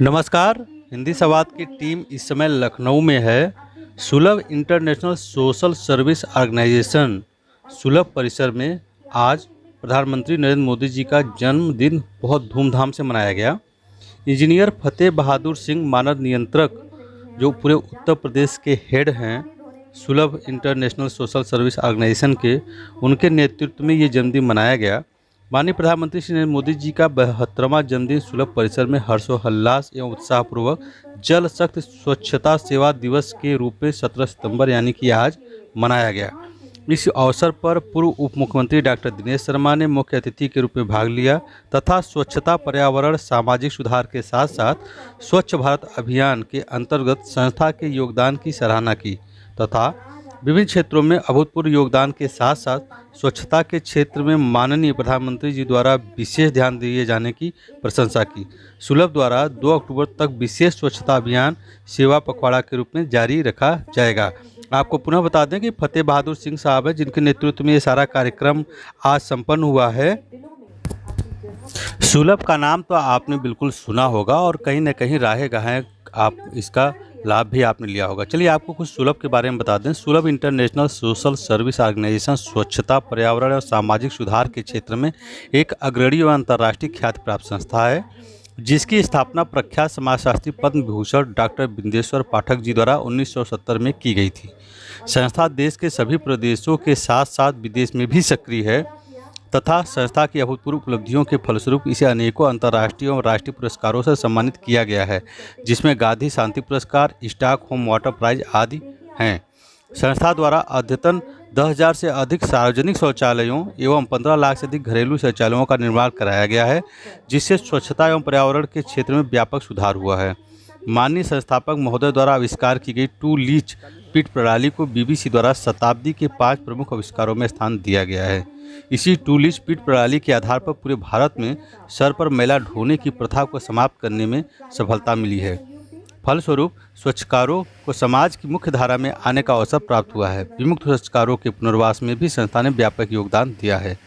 नमस्कार। हिंदी संवाद की टीम इस समय लखनऊ में है। सुलभ इंटरनेशनल सोशल सर्विस ऑर्गेनाइजेशन सुलभ परिसर में आज प्रधानमंत्री नरेंद्र मोदी जी का जन्मदिन बहुत धूमधाम से मनाया गया। इंजीनियर फतेह बहादुर सिंह मानद नियंत्रक जो पूरे उत्तर प्रदेश के हेड हैं सुलभ इंटरनेशनल सोशल सर्विस ऑर्गेनाइजेशन के, उनके नेतृत्व में ये जन्मदिन मनाया गया। माननीय प्रधानमंत्री श्री नरेंद्र मोदी जी का 72वां जन्मदिन सुलभ परिसर में हर्षोल्लास एवं उत्साहपूर्वक जल शक्ति स्वच्छता सेवा दिवस के रूप में 17 सितंबर यानी कि आज मनाया गया। इस अवसर पर पूर्व उप मुख्यमंत्री डॉक्टर दिनेश शर्मा ने मुख्य अतिथि के रूप में भाग लिया तथा स्वच्छता, पर्यावरण, सामाजिक सुधार के साथ साथ स्वच्छ भारत अभियान के अंतर्गत संस्था के योगदान की सराहना की तथा विभिन्न क्षेत्रों में अभूतपूर्व योगदान के साथ साथ स्वच्छता के क्षेत्र में माननीय प्रधानमंत्री जी द्वारा विशेष ध्यान दिए जाने की प्रशंसा की। सुलभ द्वारा 2 अक्टूबर तक विशेष स्वच्छता अभियान सेवा पखवाड़ा के रूप में जारी रखा जाएगा। आपको पुनः बता दें कि फतेह बहादुर सिंह साहब है जिनके नेतृत्व में ये सारा कार्यक्रम आज संपन्न हुआ है। सुलभ का नाम तो आपने बिल्कुल सुना होगा और कहीं न कहीं राहे गहां आप इसका लाभ भी आपने लिया होगा। चलिए आपको कुछ सुलभ के बारे में बता दें। सुलभ इंटरनेशनल सोशल सर्विस ऑर्गेनाइजेशन स्वच्छता, पर्यावरण और सामाजिक सुधार के क्षेत्र में एक अग्रणी व अंतर्राष्ट्रीय ख्याति प्राप्त संस्था है, जिसकी स्थापना प्रख्यात समाजशास्त्री पद्म विभूषण डॉक्टर बिंदेश्वर पाठक जी द्वारा 1970 में की गई थी। संस्था देश के सभी प्रदेशों के साथ साथ विदेश में भी सक्रिय है तथा संस्था की अभूतपूर्व उपलब्धियों के फलस्वरूप इसे अनेकों अंतर्राष्ट्रीय और राष्ट्रीय पुरस्कारों से सम्मानित किया गया है, जिसमें गांधी शांति पुरस्कार, स्टॉकहोम वाटर प्राइज आदि हैं। संस्था द्वारा अद्यतन 10,000 से अधिक सार्वजनिक शौचालयों एवं 15 लाख से अधिक घरेलू शौचालयों का निर्माण कराया गया है, जिससे स्वच्छता एवं पर्यावरण के क्षेत्र में व्यापक सुधार हुआ है। माननीय संस्थापक महोदय द्वारा आविष्कार की गई टू लीच पिट प्रणाली को बीबीसी द्वारा शताब्दी के 5 प्रमुख आविष्कारों में स्थान दिया गया है। इसी टू लीच पिट प्रणाली के आधार पर पूरे भारत में सर पर मैला ढोने की प्रथा को समाप्त करने में सफलता मिली है। फलस्वरूप स्वच्छकारों को समाज की मुख्य धारा में आने का अवसर प्राप्त हुआ है। विमुक्त स्वच्छकारों के पुनर्वास में भी संस्था ने व्यापक योगदान दिया है।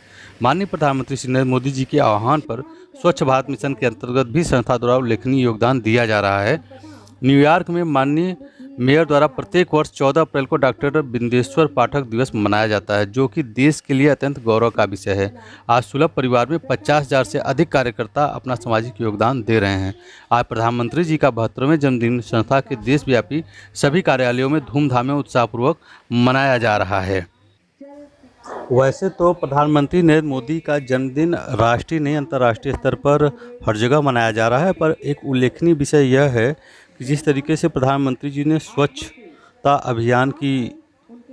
माननीय प्रधानमंत्री श्री नरेंद्र मोदी जी के आह्वान पर स्वच्छ भारत मिशन के अंतर्गत भी संस्था द्वारा उल्लेखनीय योगदान दिया जा रहा है। न्यूयॉर्क में माननीय मेयर द्वारा प्रत्येक वर्ष 14 अप्रैल को डॉक्टर बिंदेश्वर पाठक दिवस मनाया जाता है, जो कि देश के लिए अत्यंत गौरव का विषय है। आज सुलभ परिवार में 50,000 से अधिक कार्यकर्ता अपना सामाजिक योगदान दे रहे हैं। आज प्रधानमंत्री जी का 72वें जन्मदिन संस्था के देशव्यापी सभी कार्यालयों में धूमधाम एवं उत्साहपूर्वक मनाया जा रहा है। वैसे तो प्रधानमंत्री नरेंद्र मोदी का जन्मदिन राष्ट्रीय नहीं अंतर्राष्ट्रीय स्तर पर हर जगह मनाया जा रहा है, पर एक उल्लेखनीय विषय यह है कि जिस तरीके से प्रधानमंत्री जी ने स्वच्छता अभियान की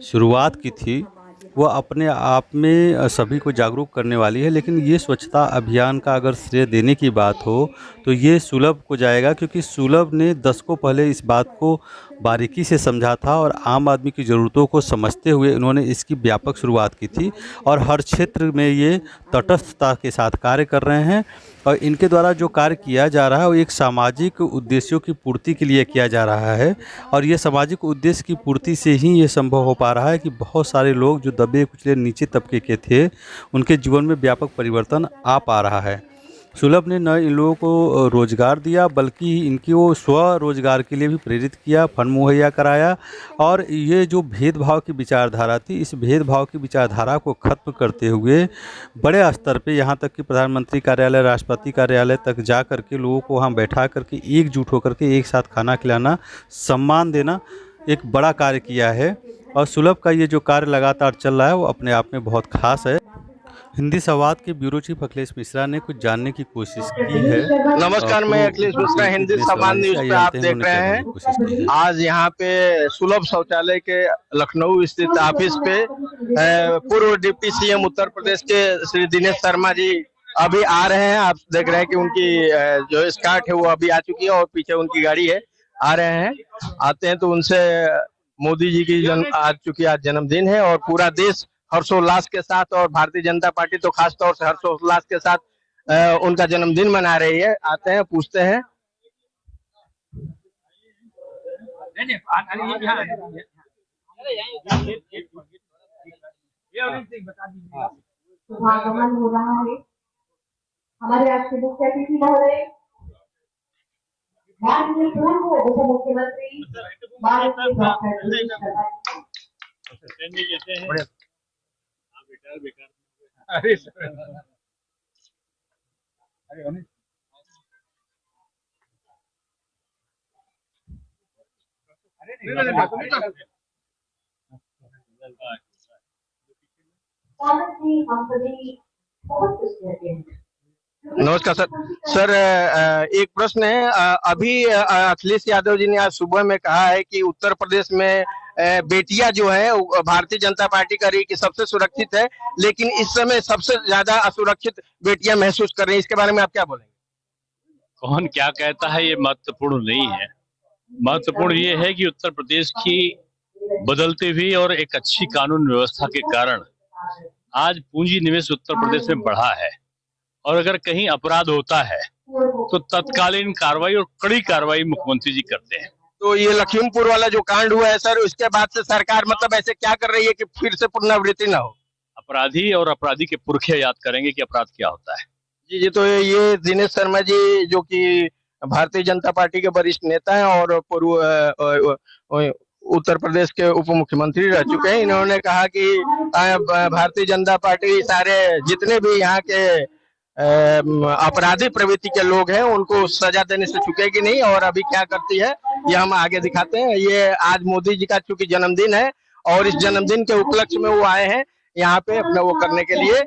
शुरुआत की थी वह अपने आप में सभी को जागरूक करने वाली है, लेकिन ये स्वच्छता अभियान का अगर श्रेय देने की बात हो तो ये सुलभ को जाएगा, क्योंकि सुलभ ने दशकों पहले इस बात को बारीकी से समझा था और आम आदमी की ज़रूरतों को समझते हुए इन्होंने इसकी व्यापक शुरुआत की थी और हर क्षेत्र में ये तटस्थता के साथ कार्य कर रहे हैं। और इनके द्वारा जो कार्य किया जा रहा है वो एक सामाजिक उद्देश्यों की पूर्ति के लिए किया जा रहा है और ये सामाजिक उद्देश्य की पूर्ति से ही ये संभव हो पा रहा है कि बहुत सारे लोग जो दबे कुचले नीचे तबके के थे उनके जीवन में व्यापक परिवर्तन आ पा रहा है। सुलभ ने न इन लोगों को रोज़गार दिया बल्कि इनकी वो स्वरोजगार के लिए भी प्रेरित किया, फंड मुहैया कराया और ये जो भेदभाव की विचारधारा थी इस भेदभाव की विचारधारा को ख़त्म करते हुए बड़े स्तर पे यहाँ तक कि प्रधानमंत्री कार्यालय, राष्ट्रपति कार्यालय तक जा कर के लोगों को वहाँ बैठा करके एकजुट होकर के एक साथ खाना खिलाना, सम्मान देना एक बड़ा कार्य किया है। और सुलभ का ये जो कार्य लगातार चल रहा है वो अपने आप में बहुत खास है। हिंदी संवाद के ब्यूरो चीफ अखिलेश मिश्रा ने कुछ जानने की कोशिश की है। नमस्कार, मैं अखिलेश मिश्रा, हिंदी संवाद न्यूज पे आप देख रहे हैं। आज यहाँ पे सुलभ शौचालय के लखनऊ स्थित ऑफिस पे पूर्व डिप्टी सीएम उत्तर प्रदेश के श्री दिनेश शर्मा जी अभी आ रहे हैं। आप देख रहे हैं कि उनकी जो स्कार्ट है वो अभी आ चुकी है और पीछे उनकी गाड़ी है, आ रहे हैं। आते हैं तो उनसे मोदी जी की आज जन्मदिन है और पूरा देश हर्षोल्लास के साथ और भारतीय जनता पार्टी तो खास तौर से हर्षोल्लास के साथ उनका जन्मदिन मना रही है। आते हैं, पूछते हैं। शुभागमन हो रहा है हमारे राष्ट्रीय मुख्य अतिथि महोदय माननीय पूर्व उप मुख्यमंत्री माननीय डॉक्टर गिरीश कर्नाड स्वागत जी हम सभी बहुत खुश रहते हैं। नमस्कार सर। सर एक प्रश्न है। अभी अखिलेश यादव जी ने आज सुबह में कहा है कि उत्तर प्रदेश में बेटियां जो है भारतीय जनता पार्टी का रही कि सबसे सुरक्षित है, लेकिन इस समय सबसे ज्यादा असुरक्षित बेटियां महसूस कर रही है। इसके बारे में आप क्या बोलेंगे? कौन क्या कहता है ये महत्वपूर्ण नहीं है। महत्वपूर्ण ये है कि उत्तर प्रदेश की बदलती हुई और एक अच्छी कानून व्यवस्था के कारण आज पूंजी निवेश उत्तर प्रदेश में बढ़ा है, और अगर कहीं अपराध होता है तो तत्कालीन कार्रवाई और कड़ी कार्रवाई मुख्यमंत्री जी करते हैं। तो ये लखीमपुर वाला जो कांड हुआ है सर, उसके बाद से सरकार मतलब ऐसे क्या कर रही है कि फिर से पुनरावृत्ति ना हो? अपराधी और अपराधी के पुरखे याद करेंगे कि अपराध क्या होता है। जी। तो ये दिनेश शर्मा जी जो कि भारतीय जनता पार्टी के वरिष्ठ नेता हैं और पूर्व उत्तर प्रदेश के उप मुख्यमंत्री रह चुके हैं, इन्होंने कहा कि भारतीय जनता पार्टी सारे जितने भी यहाँ के अपराधी प्रवृत्ति के लोग हैं उनको सजा देने से चुकेगी नहीं, और अभी क्या करती है ये हम आगे दिखाते हैं। ये आज मोदी जी का चूंकि जन्मदिन है और इस जन्मदिन के उपलक्ष्य में वो आए हैं यहाँ पे अपना वो करने के लिए।